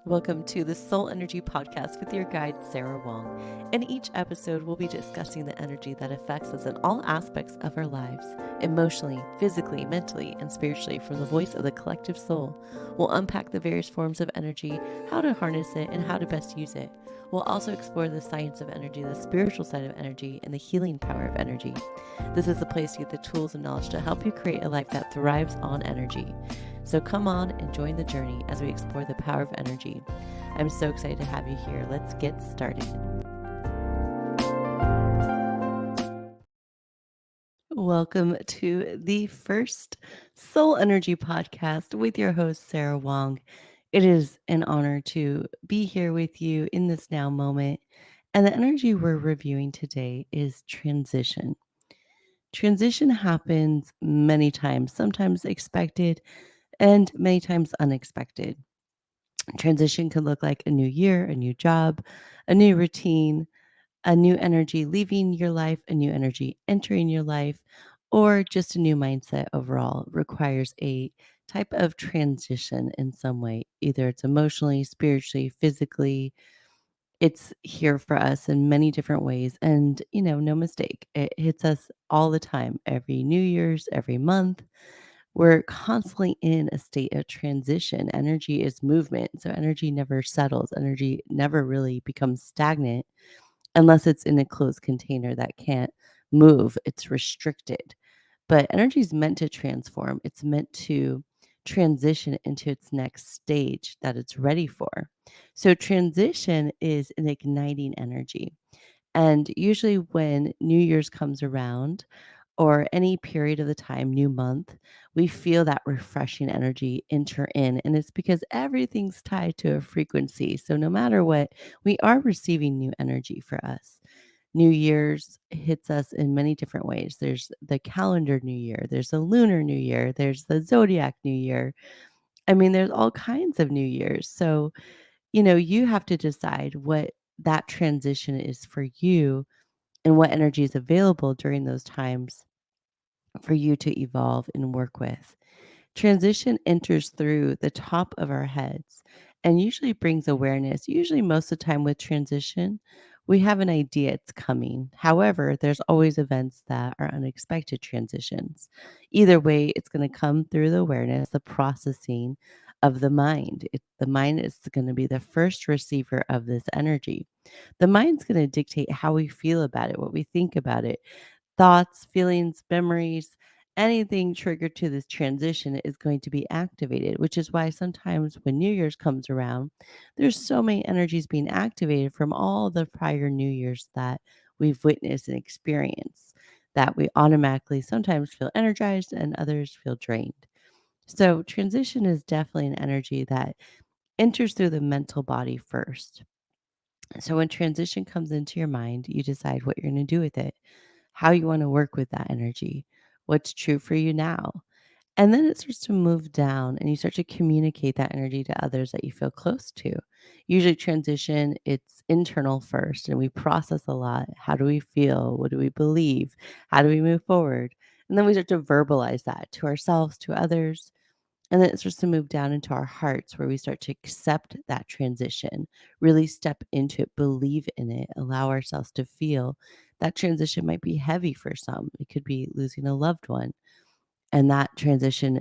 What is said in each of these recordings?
Welcome to the Soul Energy Podcast with your guide, Sara Wong. In each episode, we'll be discussing the energy that affects us in all aspects of our lives, emotionally, physically, mentally, and spiritually, from the voice of the collective soul. We'll unpack the various forms of energy, how to harness it, and how to best use it. We'll also explore the science of energy, the spiritual side of energy, and the healing power of energy. This is the place to get the tools and knowledge to help you create a life that thrives on energy. So come on and join the journey as we explore the power of energy. I'm so excited to have you here. Let's get started. Welcome to the first Soul Energy podcast with your host, Sara Wong. It is an honor to be here with you in this now moment. And the energy we're reviewing today is transition. Transition happens many times, sometimes expected and many times unexpected. Transition could look like a new year, a new job, a new routine, a new energy leaving your life, a new energy entering your life, or just a new mindset overall. It requires a type of transition in some way. Either it's emotionally, spiritually, physically. It's here for us in many different ways. And, no mistake, it hits us all the time, every New Year's, every month. We're constantly in a state of transition. Energy is movement. So energy never settles. Energy never really becomes stagnant unless it's in a closed container that can't move. It's restricted. But energy is meant to transform. It's meant to transition into its next stage that it's ready for. So transition is an igniting energy. And usually when New Year's comes around, or any period of the time, new month, we feel that refreshing energy enter in. And it's because everything's tied to a frequency. So no matter what, we are receiving new energy for us. New Year's hits us in many different ways. There's the calendar new year, there's the lunar new year, there's the zodiac new year. I mean, there's all kinds of new years. So, you have to decide what that transition is for you and what energy is available during those times for you to evolve and work with. Transition enters through the top of our heads and usually brings awareness. Usually, most of the time with transition, we have an idea it's coming. However, there's always events that are unexpected transitions. Either way, it's going to come through the awareness, the processing of the mind. The mind is going to be the first receiver of this energy. The mind's going to dictate how we feel about it, what we think about it. Thoughts, feelings, memories, anything triggered to this transition is going to be activated, which is why sometimes when New Year's comes around, there's so many energies being activated from all the prior New Year's that we've witnessed and experienced that we automatically sometimes feel energized and others feel drained. So, transition is definitely an energy that enters through the mental body first. So, when transition comes into your mind, you decide what you're going to do with it, how you want to work with that energy, what's true for you now. And then it starts to move down and you start to communicate that energy to others that you feel close to. Usually, transition, it's internal first, and we process a lot. How do we feel? What do we believe? How do we move forward? And then we start to verbalize that to ourselves, to others. And then it starts to move down into our hearts where we start to accept that transition, really step into it, believe in it, allow ourselves to feel that transition might be heavy for some. It could be losing a loved one. And that transition,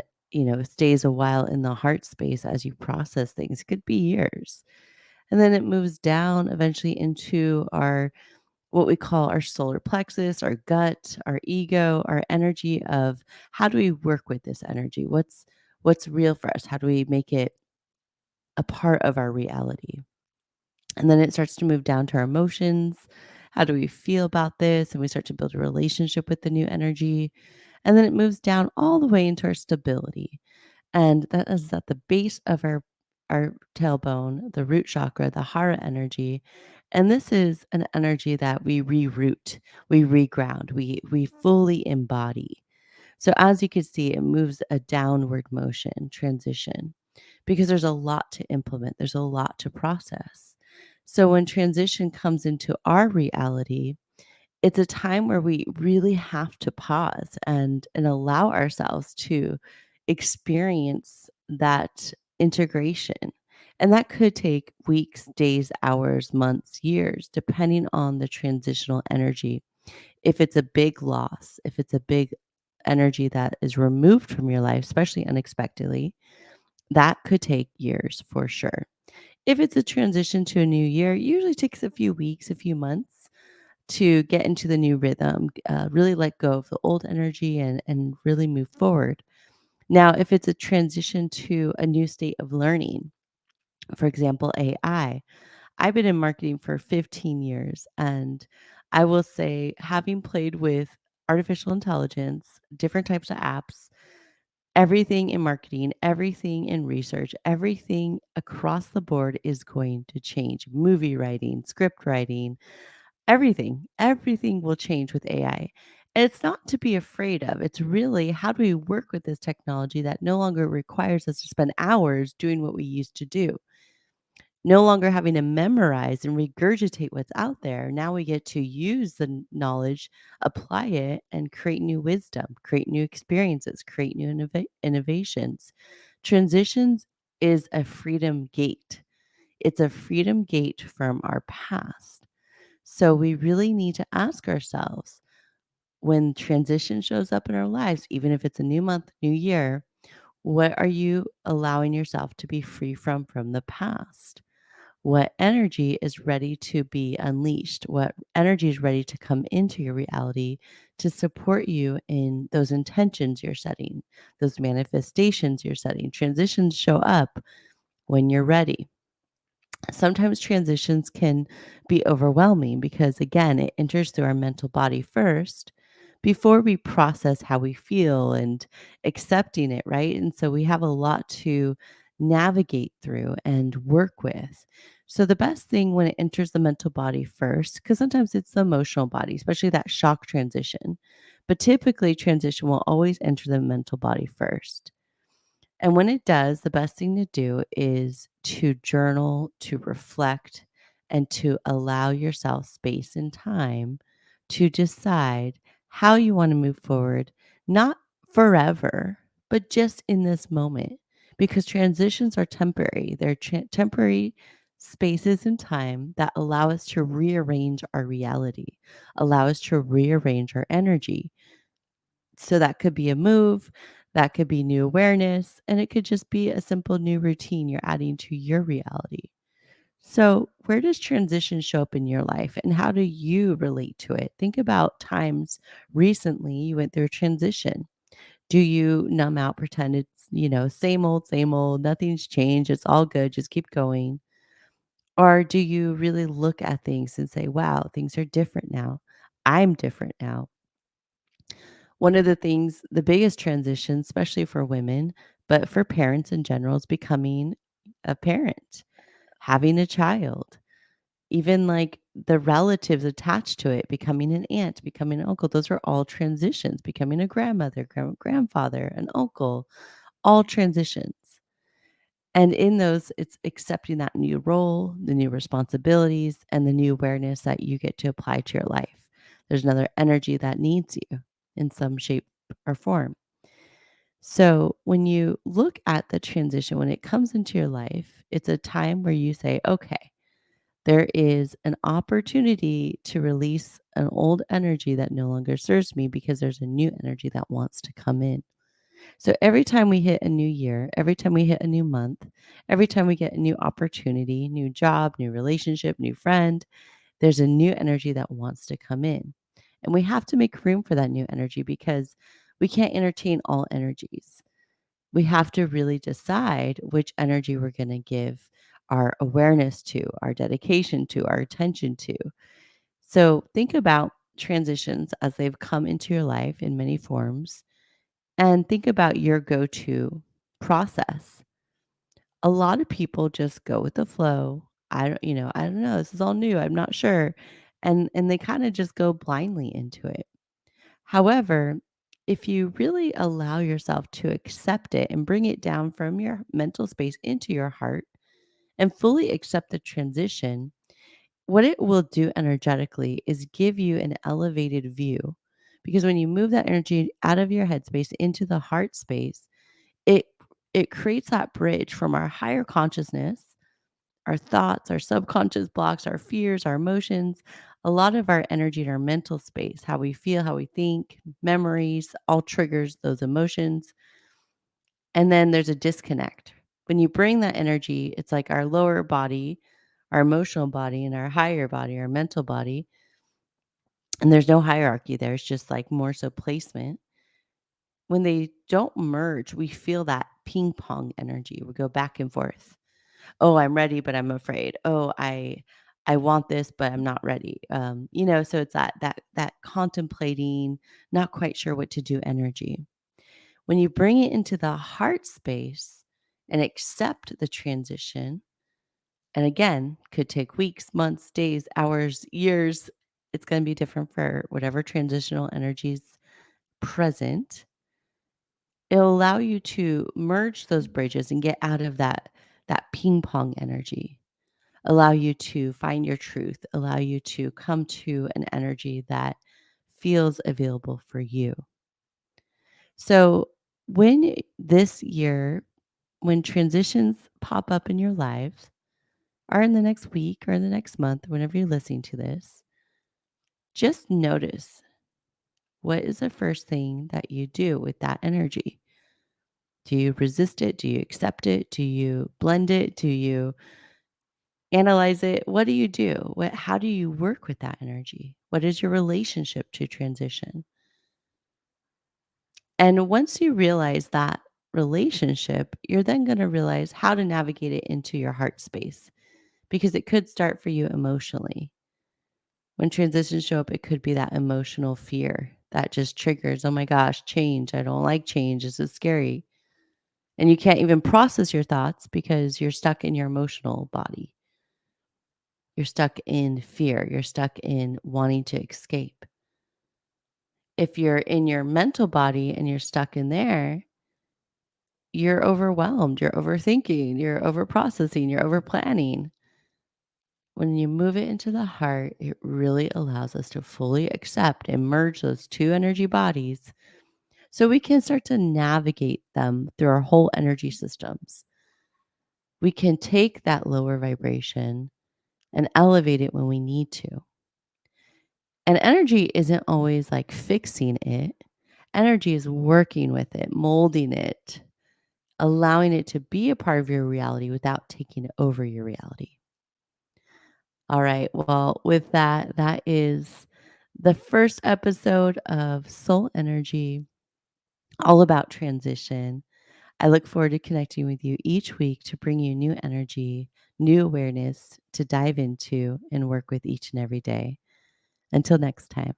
stays a while in the heart space as you process things. It could be years. And then it moves down eventually into our what we call our solar plexus, our gut, our ego, our energy of how do we work with this energy? What's real for us? How do we make it a part of our reality? And then it starts to move down to our emotions. How do we feel about this? And we start to build a relationship with the new energy. And then it moves down all the way into our stability. And that is at the base of our tailbone, the root chakra, the hara energy. And this is an energy that we reroot, we reground, we fully embody. So as you can see, it moves a downward motion, transition, because there's a lot to implement, there's a lot to process. So when transition comes into our reality, it's a time where we really have to pause and allow ourselves to experience that integration And that could take weeks, days, hours, months, years, depending on the transitional energy. If it's a big loss, if it's a big energy that is removed from your life, especially unexpectedly, that could take years for sure. If it's a transition to a new year, it usually takes a few weeks, a few months to get into the new rhythm, really let go of the old energy and really move forward. Now, if it's a transition to a new state of learning, for example, AI, I've been in marketing for 15 years, and I will say, having played with artificial intelligence, different types of apps, everything in marketing, everything in research, everything across the board is going to change. Movie writing, script writing, everything will change with AI. And it's not to be afraid of. It's really, how do we work with this technology that no longer requires us to spend hours doing what we used to do? No longer having to memorize and regurgitate what's out there. Now we get to use the knowledge, apply it, and create new wisdom, create new experiences, create new innovations. Transitions is a freedom gate. It's a freedom gate from our past. So we really need to ask ourselves, when transition shows up in our lives, even if it's a new month, new year, what are you allowing yourself to be free from the past? What energy is ready to be unleashed? What energy is ready to come into your reality to support you in those intentions you're setting, those manifestations you're setting? Transitions show up when you're ready. Sometimes transitions can be overwhelming because, again, it enters through our mental body first before we process how we feel and accepting it, right? And so we have a lot to navigate through and work with. So, the best thing when it enters the mental body first, because sometimes it's the emotional body, especially that shock transition, but typically transition will always enter the mental body first. And when it does, the best thing to do is to journal, to reflect, and to allow yourself space and time to decide how you want to move forward, not forever, but just in this moment. Because transitions are temporary, they're temporary spaces in time that allow us to rearrange our reality, allow us to rearrange our energy. So that could be a move, that could be new awareness, and it could just be a simple new routine you're adding to your reality. So, where does transition show up in your life and how do you relate to it? Think about times recently you went through a transition. Do you numb out, pretend it's, same old, nothing's changed, it's all good, just keep going? Or do you really look at things and say, wow, things are different now? I'm different now. One of the things, the biggest transition, especially for women, but for parents in general, is becoming a parent, having a child, even like the relatives attached to it, becoming an aunt, becoming an uncle. Those are all transitions, becoming a grandmother, grandfather, an uncle, all transitions. And in those, it's accepting that new role, the new responsibilities, and the new awareness that you get to apply to your life. There's another energy that needs you in some shape or form. So when you look at the transition, when it comes into your life, it's a time where you say, okay, there is an opportunity to release an old energy that no longer serves me because there's a new energy that wants to come in. So every time we hit a new year, every time we hit a new month, every time we get a new opportunity, new job, new relationship, new friend, there's a new energy that wants to come in. And we have to make room for that new energy because we can't entertain all energies. We have to really decide which energy we're going to give our awareness to, our dedication to, our attention to. So think about transitions as they've come into your life in many forms and think about your go to process. A lot of people just go with the flow. I don't know. This is all new. I'm not sure. And they kind of just go blindly into it. However, if you really allow yourself to accept it and bring it down from your mental space into your heart and fully accept the transition, what it will do energetically is give you an elevated view. Because when you move that energy out of your headspace into the heart space, it it creates that bridge from our higher consciousness. our thoughts, our subconscious blocks, our fears, our emotions, a lot of our energy in our mental space, how we feel, how we think, memories, all triggers those emotions. And then there's a disconnect. When you bring that energy, it's like our lower body, our emotional body, and our higher body, our mental body. And there's no hierarchy there. It's just like more so placement. When they don't merge, we feel that ping pong energy. We go back and forth. Oh, I'm ready, but I'm afraid. Oh, I want this, but I'm not ready. So it's that contemplating, not quite sure what to do energy. When you bring it into the heart space and accept the transition, and again, could take weeks, months, days, hours, years. It's going to be different for whatever transitional energies present. It'll allow you to merge those bridges and get out of that ping pong energy. Allow you to find your truth, allow you to come to an energy that feels available for you. So, when this year, when transitions pop up in your lives, or in the next week or in the next month, whenever you're listening to this, just notice what is the first thing that you do with that energy? Do you resist it? Do you accept it? Do you blend it? Do you analyze it? What do you do? How do you work with that energy? What is your relationship to transition? And once you realize that relationship, you're then going to realize how to navigate it into your heart space because it could start for you emotionally. When transitions show up, it could be that emotional fear that just triggers, oh my gosh, change. I don't like change. This is scary. And you can't even process your thoughts because you're stuck in your emotional body. You're stuck in fear. You're stuck in wanting to escape. If you're in your mental body and you're stuck in there, you're overwhelmed. You're overthinking. You're overprocessing. You're overplanning. When you move it into the heart, it really allows us to fully accept and merge those two energy bodies so we can start to navigate them through our whole energy systems. We can take that lower vibration and elevate it when we need to. And energy isn't always like fixing it. Energy is working with it, molding it, allowing it to be a part of your reality without taking over your reality. All right. Well, with that, that is the first episode of Soul Energy, all about transition. I look forward to connecting with you each week to bring you new energy, new awareness to dive into and work with each and every day. Until next time.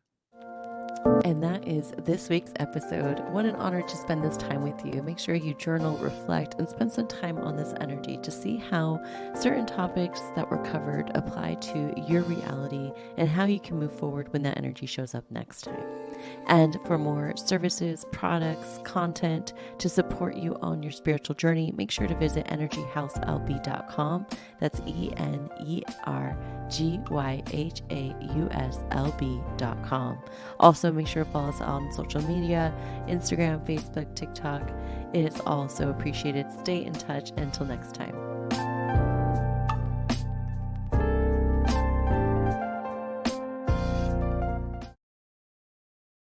And that is this week's episode. What an honor to spend this time with you. Make sure you journal, reflect, and spend some time on this energy to see how certain topics that were covered apply to your reality and how you can move forward when that energy shows up next time. And for more services, products, content to support you on your spiritual journey, make sure to visit energyhauslb.com. That's energyhauslb.com. Also, make sure to follow us on social media, Instagram, Facebook, TikTok. It is all so appreciated. Stay in touch. Until next time.